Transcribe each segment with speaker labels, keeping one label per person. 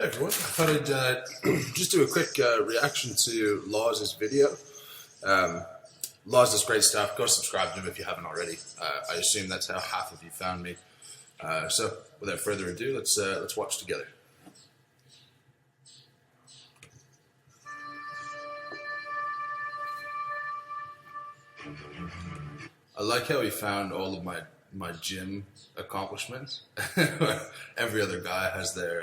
Speaker 1: Hey everyone, I thought I'd just do a quick reaction to Loz's video. Loz does great stuff. Go subscribe to him if you haven't already. I assume that's how half of you found me. So without further ado, let's watch together. I like how he found all of my gym accomplishments. Every other guy has their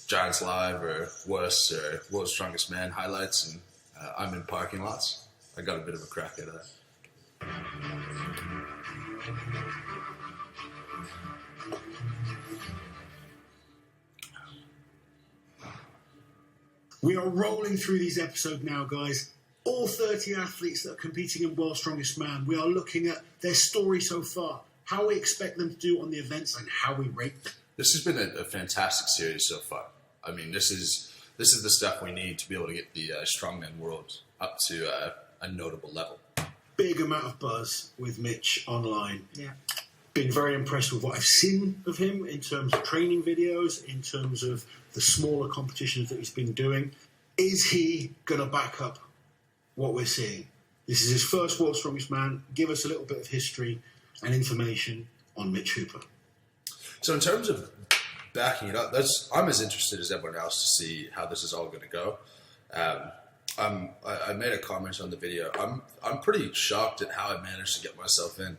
Speaker 1: Giants Live or Wuss or World's Strongest Man highlights, and I'm in parking lots. I got a bit of a crack out of that.
Speaker 2: We are rolling through these episodes now, guys. All 30 athletes that are competing in World's Strongest Man. We are looking at their story so far, how we expect them to do on the events, and how we rate them.
Speaker 1: This has been a fantastic series so far. I mean, this is the stuff we need to be able to get the strongman world up to a notable level.
Speaker 2: Big amount of buzz with Mitch online.
Speaker 3: Yeah.
Speaker 2: Been very impressed with what I've seen of him in terms of training videos, in terms of the smaller competitions that he's been doing. Is he going to back up what we're seeing? This is his first World's Strongest Man. Give us a little bit of history and information on Mitch Hooper.
Speaker 1: So in terms of backing it up, I'm as interested as everyone else to see how this is all going to go. I made a comment on the video. I'm pretty shocked at how I managed to get myself in.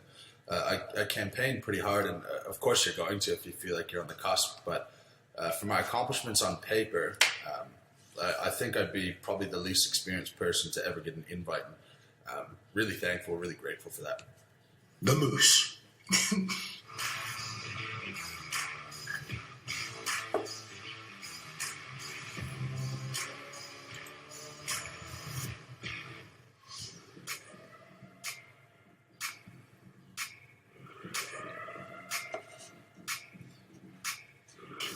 Speaker 1: I campaigned pretty hard, and of course you're going to if you feel like you're on the cusp. But for my accomplishments on paper, I think I'd be probably the least experienced person to ever get an invite. And, really thankful, really grateful for that.
Speaker 2: The Moose.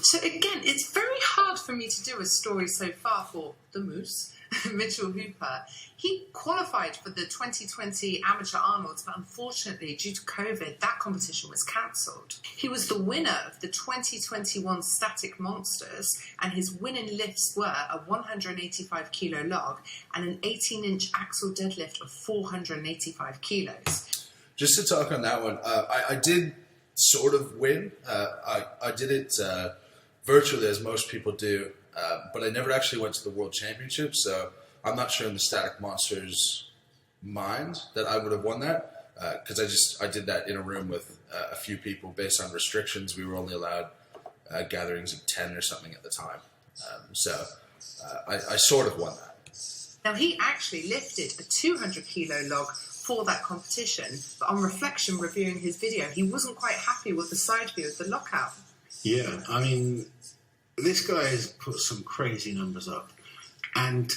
Speaker 3: So again, it's very hard for me to do a story so far for the Moose, Mitchell Hooper. He qualified for the 2020 Amateur Arnold's, but unfortunately, due to COVID, that competition was cancelled. He was the winner of the 2021 Static Monsters, and his winning lifts were a 185 kilo log and an 18-inch axle deadlift of 485 kilos.
Speaker 1: Just to talk on that one, I did sort of win. I did it virtually, as most people do, but I never actually went to the World Championship, so I'm not sure in the Static Monsters' mind that I would have won that, because I did that in a room with a few people based on restrictions. We were only allowed gatherings of 10 or something at the time, so I sort of won that.
Speaker 3: Now, he actually lifted a 200 kilo log for that competition, but on reflection, reviewing his video, he wasn't quite happy with the side view of the lockout.
Speaker 2: Yeah, I mean, this guy has put some crazy numbers up, and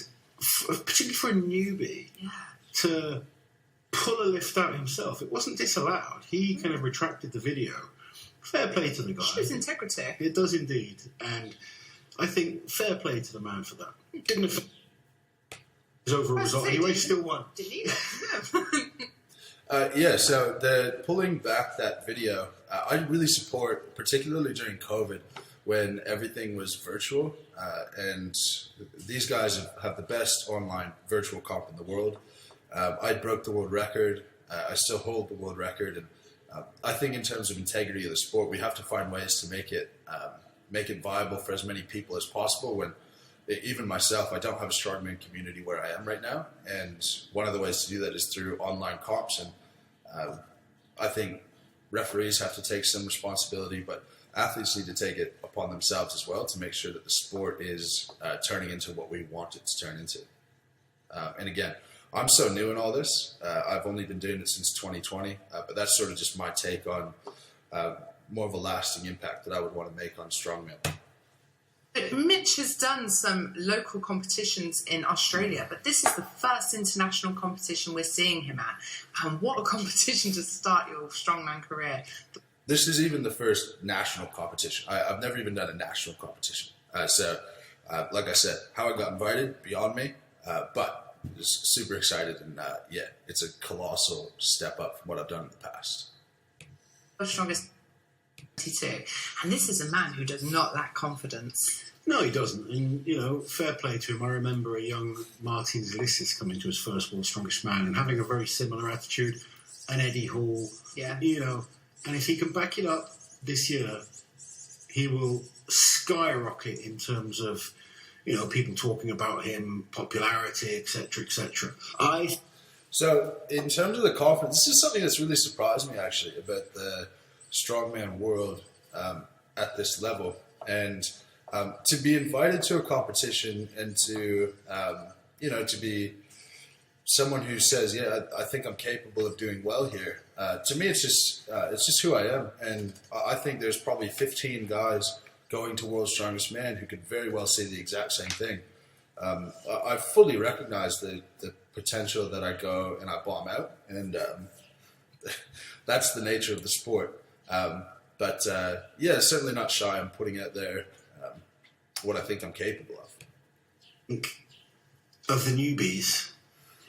Speaker 2: particularly for a newbie, to pull a lift out himself, it wasn't disallowed. He kind of retracted the video. Fair play to the guy.
Speaker 3: Shows integrity.
Speaker 2: It does indeed, and I think fair play to the man for that. Didn't affect his overall result anyway, still won.
Speaker 3: Didn't either.
Speaker 1: Yeah, so the pulling back that video, I really support, particularly during COVID, when everything was virtual, and these guys have the best online virtual comp in the world. I broke the world record. I still hold the world record, and I think in terms of integrity of the sport, we have to find ways to make it viable for as many people as possible. When even myself, I don't have a strongman community where I am right now, and one of the ways to do that is through online comps, and I think referees have to take some responsibility, but athletes need to take it upon themselves as well to make sure that the sport is turning into what we want it to turn into. And again, I'm so new in all this. I've only been doing it since 2020, but that's sort of just my take on more of a lasting impact that I would want to make on strongman.
Speaker 3: But Mitch has done some local competitions in Australia, but this is the first international competition we're seeing him at. And what a competition to start your strongman career.
Speaker 1: This is even the first national competition. I've never even done a national competition. So, like I said, how I got invited, beyond me, but just super excited. And yeah, it's a colossal step up from what I've done in the past.
Speaker 3: The strongest 22. And this is a man who does not lack confidence.
Speaker 2: No, he doesn't. And, you know, fair play to him. I remember a young Martin Zalissis coming to his first World's Strongest Man and having a very similar attitude. And Eddie Hall,
Speaker 3: Yeah.
Speaker 2: you know. And if he can back it up this year, he will skyrocket in terms of, you know, people talking about him, popularity, etc., etc.
Speaker 1: So, in terms of the confidence, this is something that's really surprised me, actually, about the strongman world at this level. And to be invited to a competition and to, you know, to be someone who says, yeah, I think I'm capable of doing well here. To me, it's just who I am. And I think there's probably 15 guys going to World's Strongest Man who could very well say the exact same thing. I fully recognize the potential that I go and I bomb out, and that's the nature of the sport. But yeah, certainly not shy on putting out there what I think I'm capable of.
Speaker 2: Of the newbies,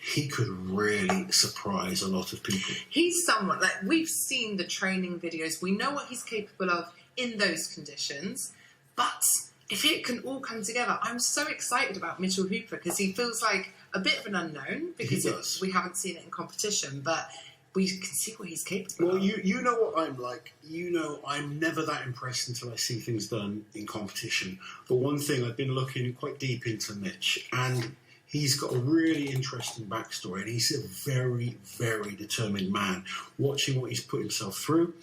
Speaker 2: he could really surprise a lot of people.
Speaker 3: He's someone, like, we've seen the training videos. We know what he's capable of in those conditions. But if it can all come together, I'm so excited about Mitchell Hooper because he feels like a bit of an unknown because we haven't seen it in competition, but we can see what he's capable of.
Speaker 2: Well, you know what I'm like. You know I'm never that impressed until I see things done in competition. But one thing, I've been looking quite deep into Mitch, and he's got a really interesting backstory, and he's a very, very determined man. Watching what he's put himself through,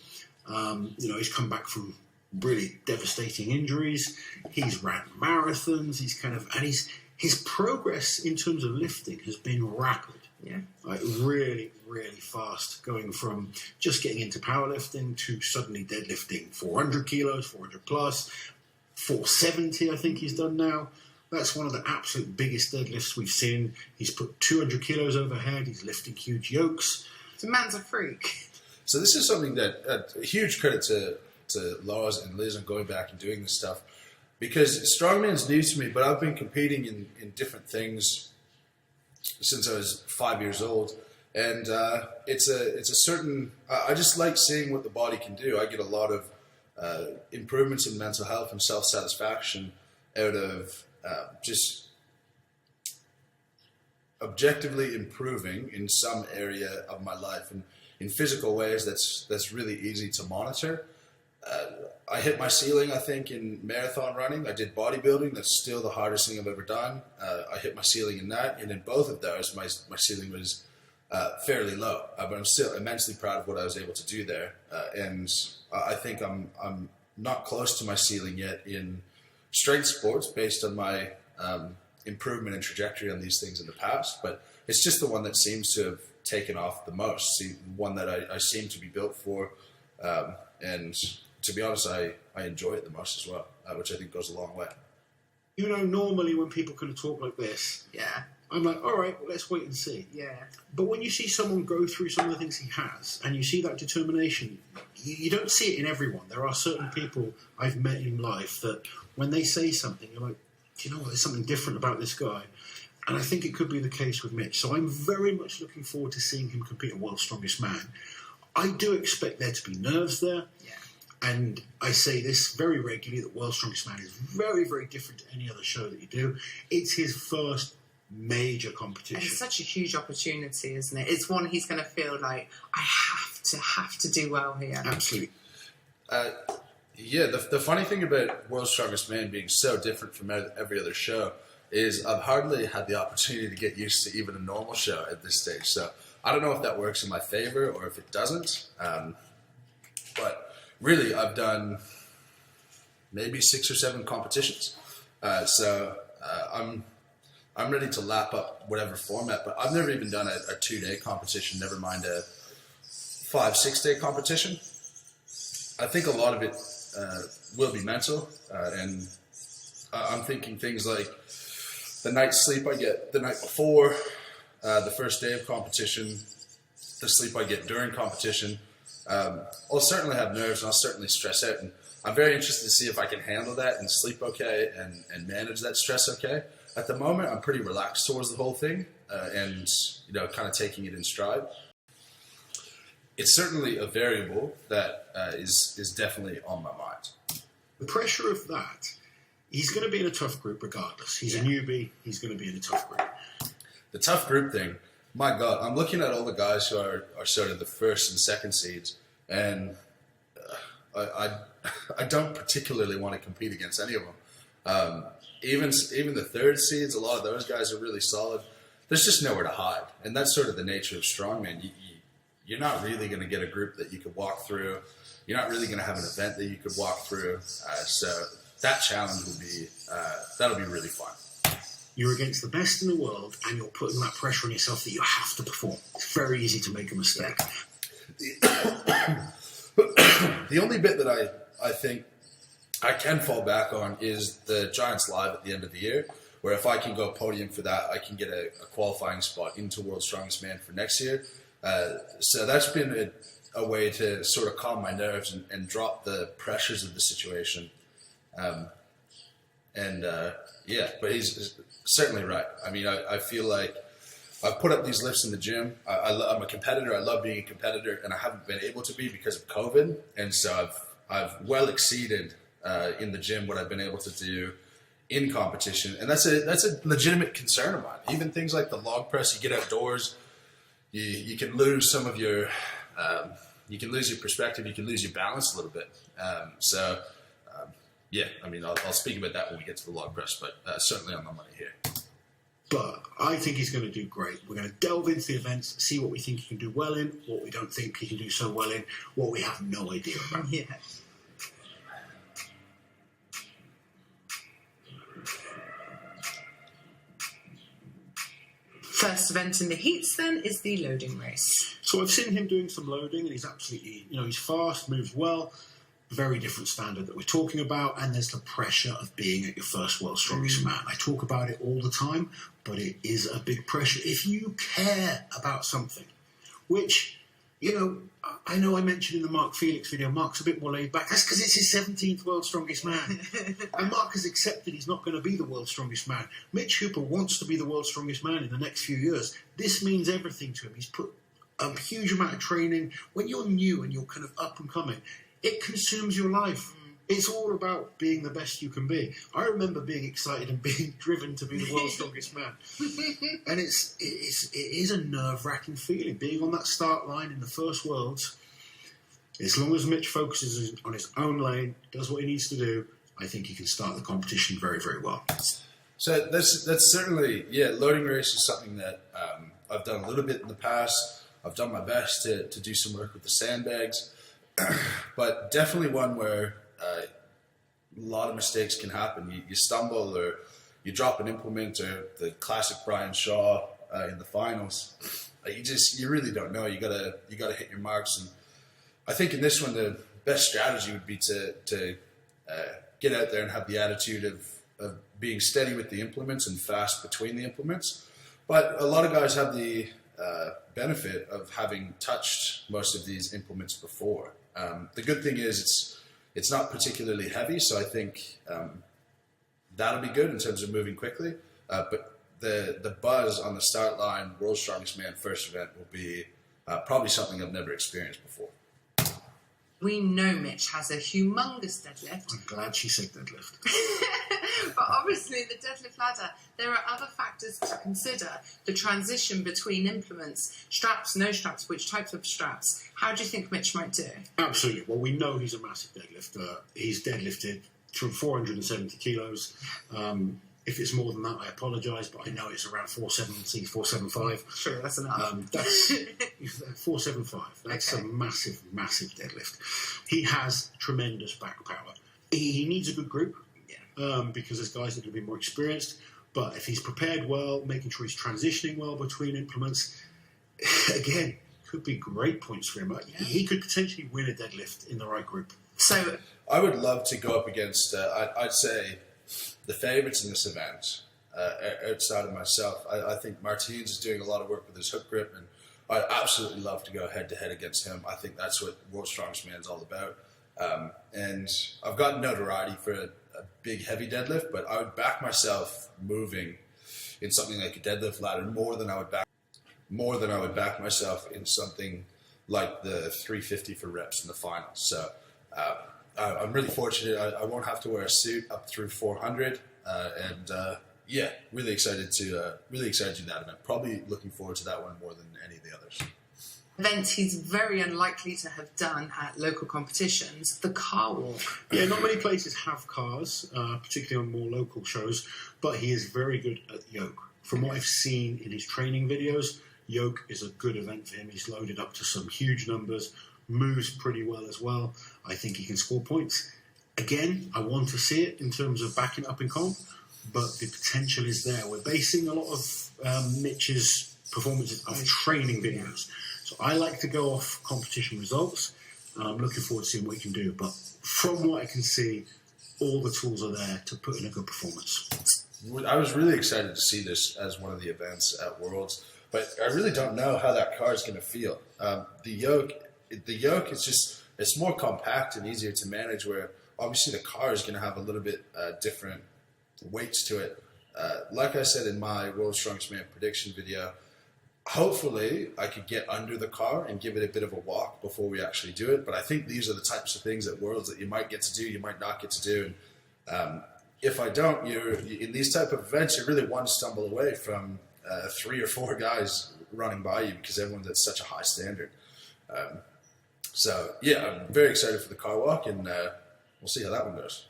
Speaker 2: you know, he's come back from really devastating injuries. He's ran marathons. His progress in terms of lifting has been rapid.
Speaker 3: Yeah,
Speaker 2: Like really, really fast, going from just getting into powerlifting to suddenly deadlifting 400 kilos, 400 plus, 470 I think he's done now. That's one of the absolute biggest deadlifts we've seen. He's put 200 kilos overhead. He's lifting huge yokes.
Speaker 3: the man's a freak.
Speaker 1: So this is something that a huge credit to Loz and Liz on going back and doing this stuff, because strongman's new to me, but I've been competing in different things since I was 5 years old, and it's a certain. I just like seeing what the body can do. I get a lot of improvements in mental health and self-satisfaction out of just objectively improving in some area of my life, and in physical ways that's really easy to monitor. I hit my ceiling, I think, in marathon running. I did bodybuilding. That's still the hardest thing I've ever done. I hit my ceiling in that, and in both of those, my ceiling was fairly low. But I'm still immensely proud of what I was able to do there. And I think I'm not close to my ceiling yet in strength sports based on my improvement and trajectory on these things in the past. But it's just the one that seems to have taken off the most, the one that I seem to be built for. And to be honest, I enjoy it the most as well, which I think goes a long way.
Speaker 2: You know, normally when people kind of talk like this,
Speaker 3: Yeah,
Speaker 2: I'm like, all right, well, let's wait and see.
Speaker 3: yeah.
Speaker 2: But when you see someone go through some of the things he has, and you see that determination, you don't see it in everyone. There are certain people I've met in life that when they say something, you're like, do you know what, there's something different about this guy. And I think it could be the case with Mitch. So I'm very much looking forward to seeing him compete at World's Strongest Man. I do expect there to be nerves there.
Speaker 3: Yeah.
Speaker 2: And I say this very regularly, that World's Strongest Man is very, very different to any other show that you do. It's his first major
Speaker 3: And
Speaker 2: competition.
Speaker 3: it's such a huge opportunity, isn't it? It's one he's going to feel like, I have to do well here.
Speaker 2: Absolutely.
Speaker 1: Yeah, the funny thing about World's Strongest Man being so different from every other show is I've hardly had the opportunity to get used to even a normal show at this stage. So I don't know if that works in my favor or if it doesn't. But really, I've done maybe 6 or 7 competitions. So I'm ready to lap up whatever format. But I've never even done a 2-day competition, never mind a 5-6 day competition. I think a lot of it will be mental. And I'm thinking things like the night's sleep I get the night before, the first day of competition, the sleep I get during competition. I'll certainly have nerves and I'll certainly stress out. And I'm very interested to see if I can handle that and sleep okay and manage that stress okay. At the moment, I'm pretty relaxed towards the whole thing and, you know, kind of taking it in stride. it's certainly a variable that is definitely on my mind.
Speaker 2: The pressure of that, he's going to be in a tough group regardless. He's a newbie. He's going to be in a tough group.
Speaker 1: The tough group thing, my God, I'm looking at all the guys who are sort of the first and second seeds, and I don't particularly want to compete against any of them. Even the third seeds, a lot of those guys are really solid. There's just nowhere to hide, and that's sort of the nature of strongman. You're not really going to get a group that you could walk through. You're not really going to have an event that you could walk through. So that challenge will be that'll be really fun.
Speaker 2: You're against the best in the world, and you're putting that pressure on yourself that you have to perform. It's very easy to make a mistake.
Speaker 1: The only bit that I think I can fall back on is the Giants Live at the end of the year, where if I can go podium for that, I can get a qualifying spot into World's Strongest Man for next year. So that's been a way to sort of calm my nerves and drop the pressures of the situation. But he's certainly right. I mean, I feel like I've put up these lifts in the gym. I'm a competitor. I love being a competitor, and I haven't been able to be because of COVID. And so I've well exceeded in the gym what I've been able to do in competition, and that's a legitimate concern of mine. Even things like the log press, you get outdoors, you can lose some of your, you can lose your perspective, you can lose your balance a little bit. I mean, I'll speak about that when we get to the log press, but certainly on my money here.
Speaker 2: But I think he's going to do great. We're going to delve into the events, see what we think he can do well in, what we don't think he can do so well in, what we have no idea about.
Speaker 3: Yeah. First event in the heats then is the loading race.
Speaker 2: So I've seen him doing some loading, and he's absolutely, he's fast, moves well. Very different standard that we're talking about, and there's the pressure of being at your first World's Strongest Man. I talk about it all the time, but it is a big pressure if you care about something, which, I know I mentioned in the Mark Felix video, Mark's a bit more laid back. That's because it's his 17th World's Strongest Man. And Mark has accepted he's not going to be the World's Strongest Man. Mitch Hooper wants to be the World's Strongest Man in the next few years. This means everything to him. He's put a huge amount of training. When you're new and you're kind of up and coming, it consumes your life. It's all about being the best you can be. I remember being excited and being driven to be the world's strongest man. And it is a nerve-wracking feeling, being on that start line in the first Worlds. As long as Mitch focuses on his own lane, does what he needs to do, I think he can start the competition very, very well.
Speaker 1: So that's certainly, loading race is something that I've done a little bit in the past. I've done my best to do some work with the sandbags. But definitely one where a lot of mistakes can happen. You stumble, or you drop an implement, or the classic Brian Shaw in the finals. You really don't know. You gotta hit your marks. And I think in this one, the best strategy would be to get out there and have the attitude of being steady with the implements and fast between the implements. But a lot of guys have the benefit of having touched most of these implements before. The good thing is it's not particularly heavy, so I think that'll be good in terms of moving quickly. But the buzz on the start line, World's Strongest Man first event, will be probably something I've never experienced before.
Speaker 3: We know Mitch has a humongous deadlift.
Speaker 2: I'm glad she said deadlift.
Speaker 3: But obviously, the deadlift ladder, there are other factors to consider. The transition between implements, straps, no straps, which types of straps. How do you think Mitch might do?
Speaker 2: Absolutely. Well, we know he's a massive deadlifter. He's deadlifted from 470 kilos. If it's more than that, I apologise, but I know it's around 470, 475.
Speaker 3: Sure, that's enough.
Speaker 2: That's 475. That's a massive, massive deadlift. He has tremendous back power. He needs a good group. Because there's guys that are going to be more experienced. But if he's prepared well, making sure he's transitioning well between implements, again, could be great points for him. He could potentially win a deadlift in the right group.
Speaker 3: So
Speaker 1: I would love to go up against, I'd say, the favourites in this event, outside of myself. I think Martins is doing a lot of work with his hook grip, and I'd absolutely love to go head-to-head against him. I think that's what World's Strongest Man is all about. And I've got notoriety for a big heavy deadlift, but I would back myself moving in something like a deadlift ladder more than I would back myself in something like the 350 for reps in the finals. So I'm really fortunate. I won't have to wear a suit up through 400, yeah, really excited to do that event. Probably looking forward to that one more than any of the others.
Speaker 3: Events he's very unlikely to have done at local competitions, the car walk.
Speaker 2: Yeah, not many places have cars, particularly on more local shows, but he is very good at yoke. From what I've seen in his training videos, yoke is a good event for him. He's loaded up to some huge numbers, moves pretty well as well. I think he can score points. Again, I want to see it in terms of backing up in comp, but the potential is there. We're basing a lot of Mitch's performances off training videos. So I like to go off competition results, and I'm looking forward to seeing what he can do. But from what I can see, all the tools are there to put in a good performance.
Speaker 1: I was really excited to see this as one of the events at Worlds, but I really don't know how that car is going to feel. The yoke is just, it's more compact and easier to manage, where obviously the car is going to have a little bit different weights to it. Like I said in my World's Strongest Man prediction video, hopefully I could get under the car and give it a bit of a walk before we actually do it. But I think these are the types of things at Worlds that you might get to do, you might not get to do. And if I don't, in these type of events, you're really one stumble away from 3 or 4 guys running by you, because everyone's at such a high standard. So yeah, I'm very excited for the car walk, and we'll see how that one goes.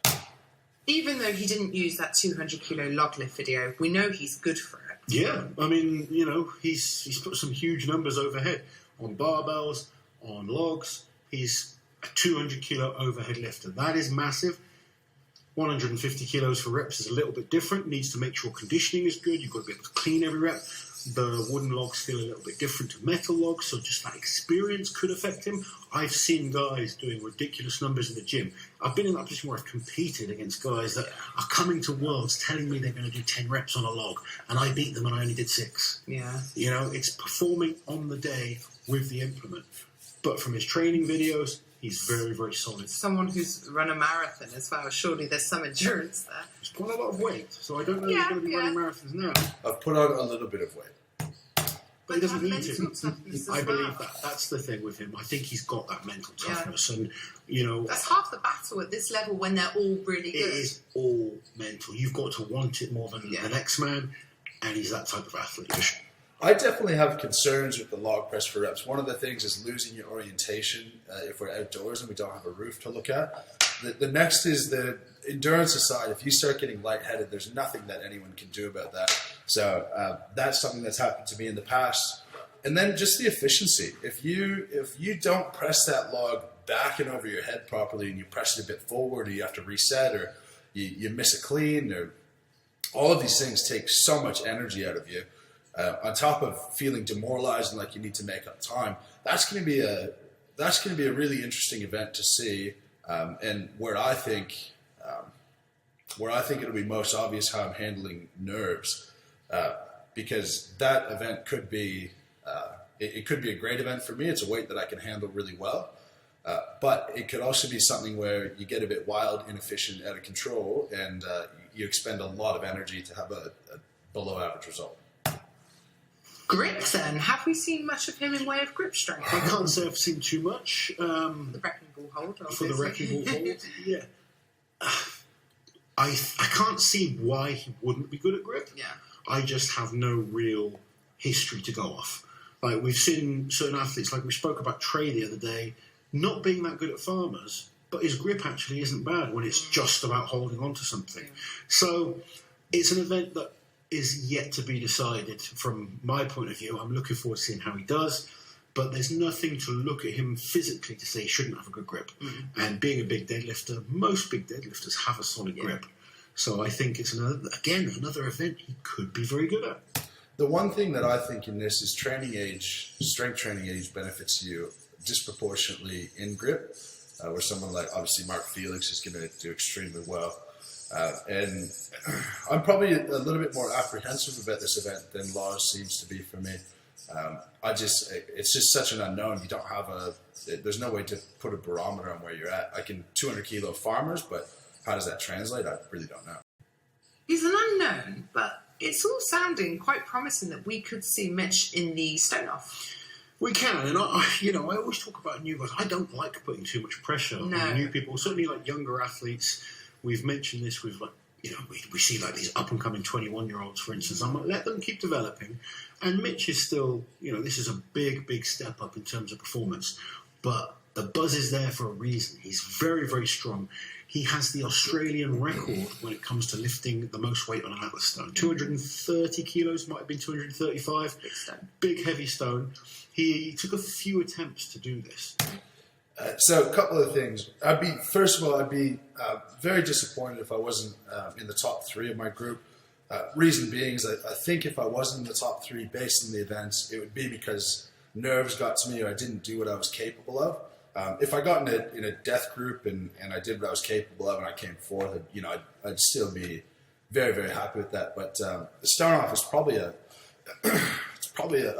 Speaker 3: Even though he didn't use that 200 kilo log lift video, we know he's good for it.
Speaker 2: Yeah, I mean, he's put some huge numbers overhead on barbells, on logs. He's a 200 kilo overhead lifter. That is massive. 150 kilos for reps is a little bit different. Needs to make sure conditioning is good. You've got to be able to clean every rep. The wooden logs feel a little bit different to metal logs, so just that experience could affect him. I've seen guys doing ridiculous numbers in the gym. I've been in that position where I've competed against guys that are coming to Worlds telling me they're going to do 10 reps on a log, and I beat them and I only did 6.
Speaker 3: Yeah.
Speaker 2: It's performing on the day with the implement. But from his training videos, he's very, very solid.
Speaker 3: Someone who's run a marathon as well, surely there's some endurance there.
Speaker 2: He's quite a lot of weight, so I don't know if he's going to be running marathons now.
Speaker 1: I've put on a little bit of weight.
Speaker 2: But he doesn't need
Speaker 3: mental
Speaker 2: to.
Speaker 3: toughness as
Speaker 2: I believe
Speaker 3: well.
Speaker 2: that's the thing with him. I think he's got that mental toughness, and
Speaker 3: that's half the battle at this level when they're all really good.
Speaker 2: It is all mental. You've got to want it more than the next man, and he's that type of athlete.
Speaker 1: I definitely have concerns with the log press for reps. One of the things is losing your orientation if we're outdoors and we don't have a roof to look at. The next is the endurance aside. If you start getting lightheaded, there's nothing that anyone can do about that. So that's something that's happened to me in the past. And then just the efficiency. If you don't press that log back and over your head properly, and you press it a bit forward, or you have to reset, or you miss a clean, or all of these things take so much energy out of you. On top of feeling demoralized and like you need to make up time, that's going to be a really interesting event to see, and where I think it'll be most obvious how I'm handling nerves, because that event could be it could be a great event for me. It's a weight that I can handle really well, but it could also be something where you get a bit wild, inefficient, out of control, and you expend a lot of energy to have a below average result.
Speaker 3: Grip then? Have we seen much of him in way of grip strength?
Speaker 2: I can't say I've seen too much.
Speaker 3: The wrecking ball hold, obviously.
Speaker 2: For the wrecking ball hold, yeah. I can't see why he wouldn't be good at grip.
Speaker 3: Yeah.
Speaker 2: I just have no real history to go off. Like, we've seen certain athletes, like we spoke about Trey the other day, not being that good at farmers, but his grip actually isn't bad when it's just about holding on to something. So it's an event that is yet to be decided from my point of view. I'm looking forward to seeing how he does, but there's nothing to look at him physically to say he shouldn't have a good grip. Mm-hmm. And being a big deadlifter, most big deadlifters have a solid grip. So I think it's another event he could be very good at.
Speaker 1: The one thing that I think in this is strength training age benefits you disproportionately in grip, where someone like obviously Mark Felix is going to do extremely well. And I'm probably a little bit more apprehensive about this event than Loz seems to be for me. It's just such an unknown. You don't have there's no way to put a barometer on where you're at. I can 200 kilo farmers, but how does that translate? I really don't know.
Speaker 3: He's an unknown, but it's all sounding quite promising that we could see Mitch in the stone off.
Speaker 2: We can, and I always talk about new guys. I don't like putting too much pressure on new people. Certainly, like younger athletes. We've mentioned this with we see like these up and coming 21-year-olds, for instance. I'm like, let them keep developing. And Mitch is still, this is a big step up in terms of performance, but the buzz is there for a reason. He's very, very strong. He has the Australian record when it comes to lifting the most weight on an atlas stone. 230 kilos, might have been 235.
Speaker 3: Big stone.
Speaker 2: Big, heavy stone. He took a few attempts to do this.
Speaker 1: So a couple of things. I'd be very disappointed if I wasn't in the top 3 of my group. Reason being is I think if I wasn't in the top 3 based on the events, it would be because nerves got to me or I didn't do what I was capable of. If I got in a death group and I did what I was capable of and I came fourth, I'd still be very, very happy with that. But the stone off is probably a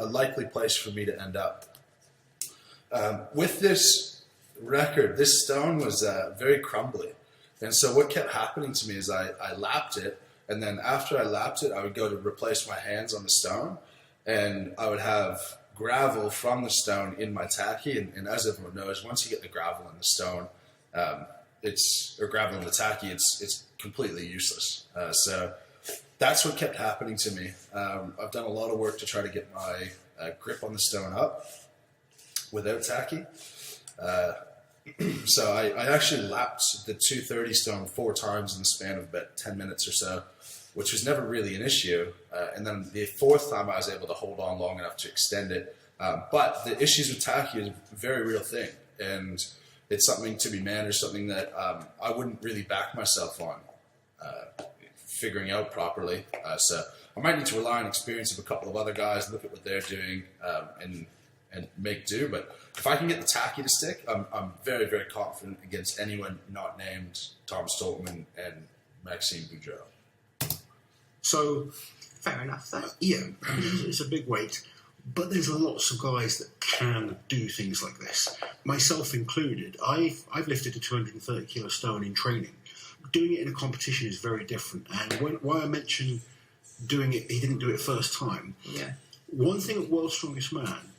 Speaker 1: likely place for me to end up. With this record, this stone was very crumbly. And so what kept happening to me is I lapped it, and then after I lapped it, I would go to replace my hands on the stone, and I would have gravel from the stone in my tacky, and as everyone knows, once you get the gravel in the stone, gravel in the tacky, it's completely useless. So that's what kept happening to me. I've done a lot of work to try to get my grip on the stone up without tacky. So I actually lapped the 230 stone 4 times in the span of about 10 minutes or so, which was never really an issue. And then the 4th time I was able to hold on long enough to extend it. But the issues with tacky is a very real thing. And it's something to be managed, something that I wouldn't really back myself on figuring out properly. So I might need to rely on experience of a couple of other guys, look at what they're doing, and make do. But if I can get the tacky to stick, I'm very, very confident against anyone not named Tom Stoltman and Maxime Boudreau.
Speaker 2: So,
Speaker 3: fair enough, though.
Speaker 2: It's a big weight, but there's lots of guys that can do things like this, myself included. I've lifted a 230 kilo stone in training. Doing it in a competition is very different. And why I mentioned doing it, he didn't do it first time.
Speaker 3: Yeah.
Speaker 2: One thing at World's Strongest Man,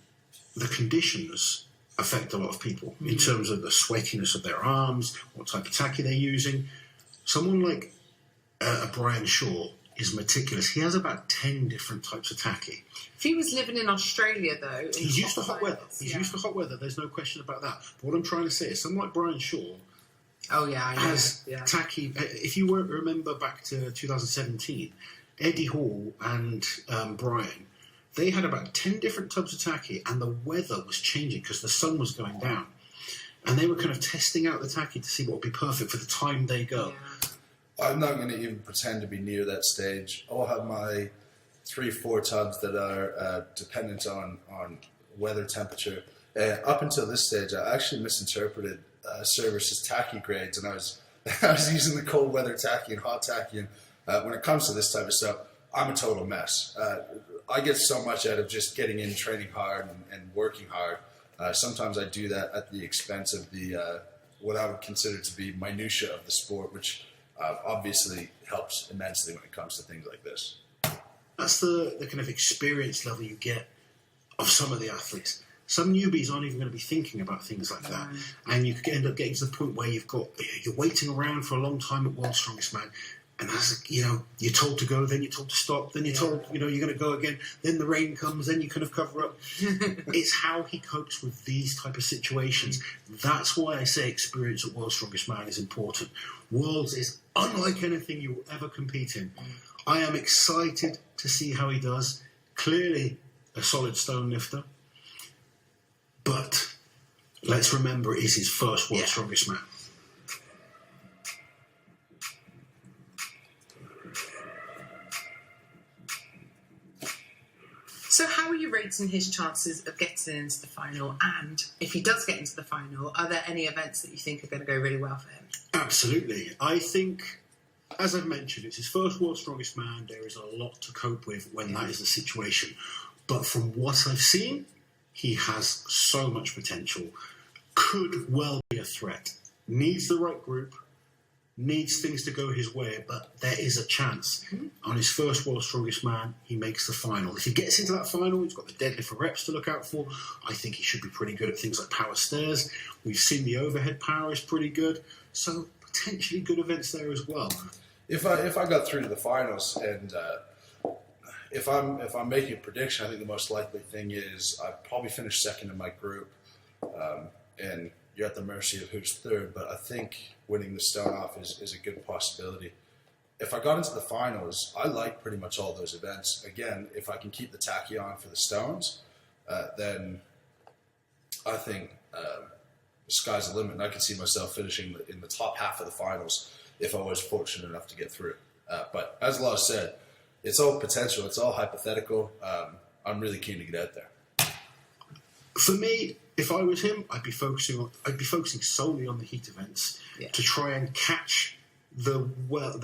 Speaker 2: the conditions affect a lot of people in terms of the sweatiness of their arms, what type of tacky they're using. Someone like Brian Shaw is meticulous. He has about 10 different types of tacky.
Speaker 3: If he was living in Australia, though...
Speaker 2: He's used to hot weather. Used to hot weather. There's no question about that. But what I'm trying to say is someone like Brian Shaw has tacky... If you remember back to 2017, Eddie Hall and Brian, they had about 10 different tubs of tacky, and the weather was changing because the sun was going down. And they were kind of testing out the tacky to see what would be perfect for the time they go.
Speaker 3: Yeah.
Speaker 1: I'm not going to even pretend to be near that stage. I'll have my 3-4 tubs that are dependent on weather temperature. Up until this stage, I actually misinterpreted Service's tacky grades, and I was using the cold weather tacky and hot tacky. And when it comes to this type of stuff, I'm a total mess. I get so much out of just getting in, training hard, and working hard. Sometimes I do that at the expense of the what I would consider to be minutia of the sport, which obviously helps immensely when it comes to things like this.
Speaker 2: That's the kind of experience level you get of some of the athletes. Some newbies aren't even going to be thinking about things like that, and you could end up getting to the point where you're waiting around for a long time at World's Strongest Man. And as you're told to go, then you're told to stop, then you're told, you're going to go again, then the rain comes, then you kind of cover up. It's how he copes with these type of situations. That's why I say experience at World's Strongest Man is important. Worlds is unlike anything you will ever compete in. I am excited to see how he does. Clearly a solid stone lifter. But let's remember it is his first World's Strongest Man.
Speaker 3: So how are you rating his chances of getting into the final? And if he does get into the final, are there any events that you think are going to go really well for him?
Speaker 2: Absolutely. I think, as I've mentioned, it's his first World's Strongest Man. There is a lot to cope with when that is the situation. But from what I've seen, he has so much potential. Could well be a threat. Needs the right group. Needs things to go his way. But there is a chance. on his first World's Strongest Man, he makes the final. If he gets into that final, he's got the deadlift for reps to look out for. I think he should be pretty good at things like power stairs. We've seen the overhead power is pretty good. So potentially good events there as well.
Speaker 1: If I got through to the finals, and if I'm making a prediction, I think the most likely thing is I'd probably finish second in my group, and you're at the mercy of who's third. But I think winning the stone off is a good possibility. If I got into the finals, I like pretty much all those events. Again, if I can keep the tacky on for the stones, then I think the sky's the limit. And I can see myself finishing in the top half of the finals if I was fortunate enough to get through. But as Loz said, it's all potential. It's all hypothetical. I'm really keen to get out there.
Speaker 2: For me, if I was him, I'd be focusing solely on the heat events to try and catch the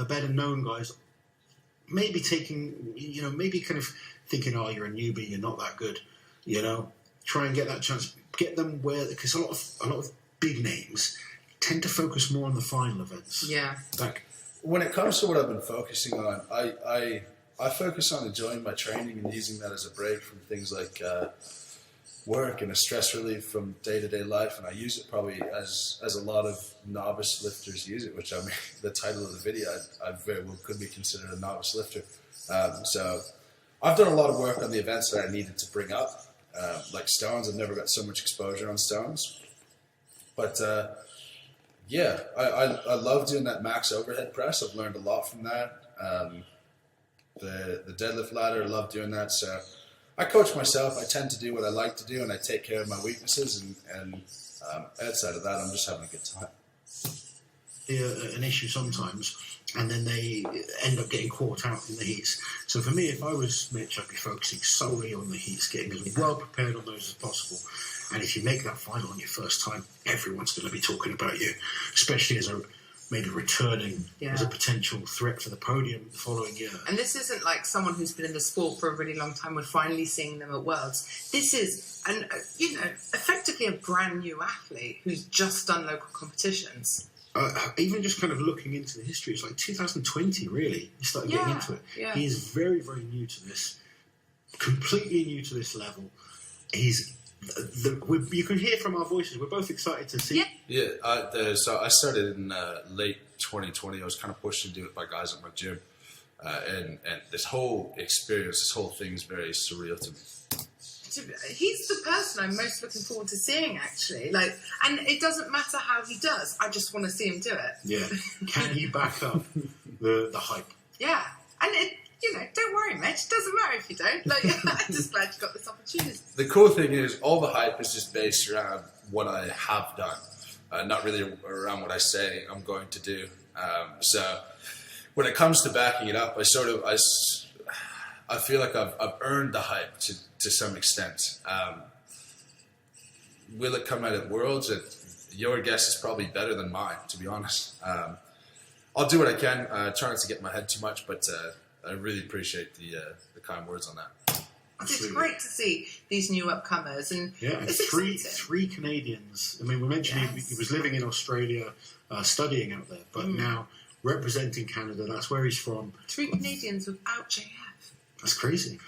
Speaker 2: better known guys. Maybe maybe kind of thinking, oh, you're a newbie, you're not that good. Try and get that chance, get them because a lot of big names tend to focus more on the final events.
Speaker 3: Yeah.
Speaker 1: When it comes to what I've been focusing on, I focus on enjoying my training and using that as a break from things like work and a stress relief from day-to-day life, and I use it probably as a lot of novice lifters use it, which, I mean, the title of the video, I very well could be considered a novice lifter. So I've done a lot of work on the events that I needed to bring up, like stones. I've never got so much exposure on stones. But I love doing that max overhead press. I've learned a lot from that. The deadlift ladder, I love doing that. So I coach myself. I tend to do what I like to do, and I take care of my weaknesses. And outside of that, I'm just having a good time.
Speaker 2: An issue sometimes, and then they end up getting caught out in the heats. So for me, if I was Mitch, I'd be focusing solely on the heats, getting as well prepared on those as possible. And if you make that final on your first time, everyone's going to be talking about you, especially as maybe returning as a potential threat for the podium the following year.
Speaker 3: And this isn't like someone who's been in the sport for a really long time. We're finally seeing them at Worlds. This is, effectively a brand new athlete who's just done local competitions.
Speaker 2: Even just kind of looking into the history, it's like 2020, really. He started getting into it.
Speaker 3: Yeah.
Speaker 2: He is very, very new to this, completely new to this level. You can hear from our voices. We're both excited to see.
Speaker 1: So I started in late 2020. I was kind of pushed to do it by guys at my gym, and this whole experience, this whole thing is very surreal to me.
Speaker 3: He's the person I'm most looking forward to seeing, actually. And it doesn't matter how he does. I just want to see him do it.
Speaker 2: Yeah. Can he back up the hype?
Speaker 3: Yeah. And don't worry, Mitch. It doesn't matter if you don't. I'm just glad you got this opportunity.
Speaker 1: The cool thing is, all the hype is just based around what I have done, not really around what I say I'm going to do. So when it comes to backing it up, I feel like I've earned the hype to some extent. Will it come out at Worlds? Your guess is probably better than mine, to be honest. I'll do what I can. Try not to get in my head too much, but I really appreciate the kind words on that.
Speaker 3: It's great to see these new upcomers, and it's
Speaker 2: three Canadians. I mean, we mentioned he was living in Australia, studying out there, but now representing Canada. That's where he's from.
Speaker 3: 3 Canadians without JF.
Speaker 2: That's crazy.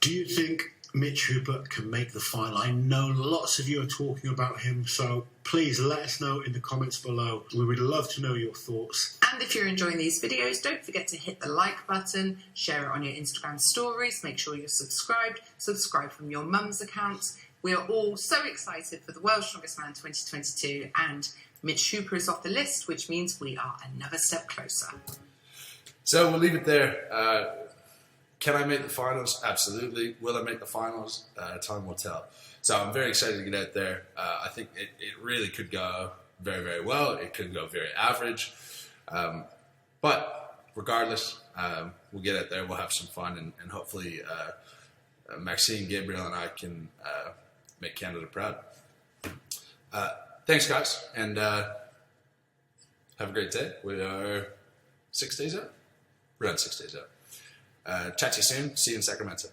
Speaker 2: Do you think Mitch Hooper can make the final? I know lots of you are talking about him, so please let us know in the comments below. We would love to know your thoughts.
Speaker 3: And if you're enjoying these videos, don't forget to hit the like button, share it on your Instagram stories, make sure you're subscribe from your mum's account. We are all so excited for the World's Strongest Man 2022, and Mitch Hooper is off the list, which means we are another step closer.
Speaker 1: So we'll leave it there. Can I make the finals? Absolutely. Will I make the finals? Time will tell. So I'm very excited to get out there. I think it really could go very, very well. It could go very average. But regardless, we'll get out there. We'll have some fun. And hopefully Maxine, Gabriel, and I can make Canada proud. Thanks, guys. And have a great day. We are 6 days out. We're on 6 days out. Chat to you soon. See you in Sacramento.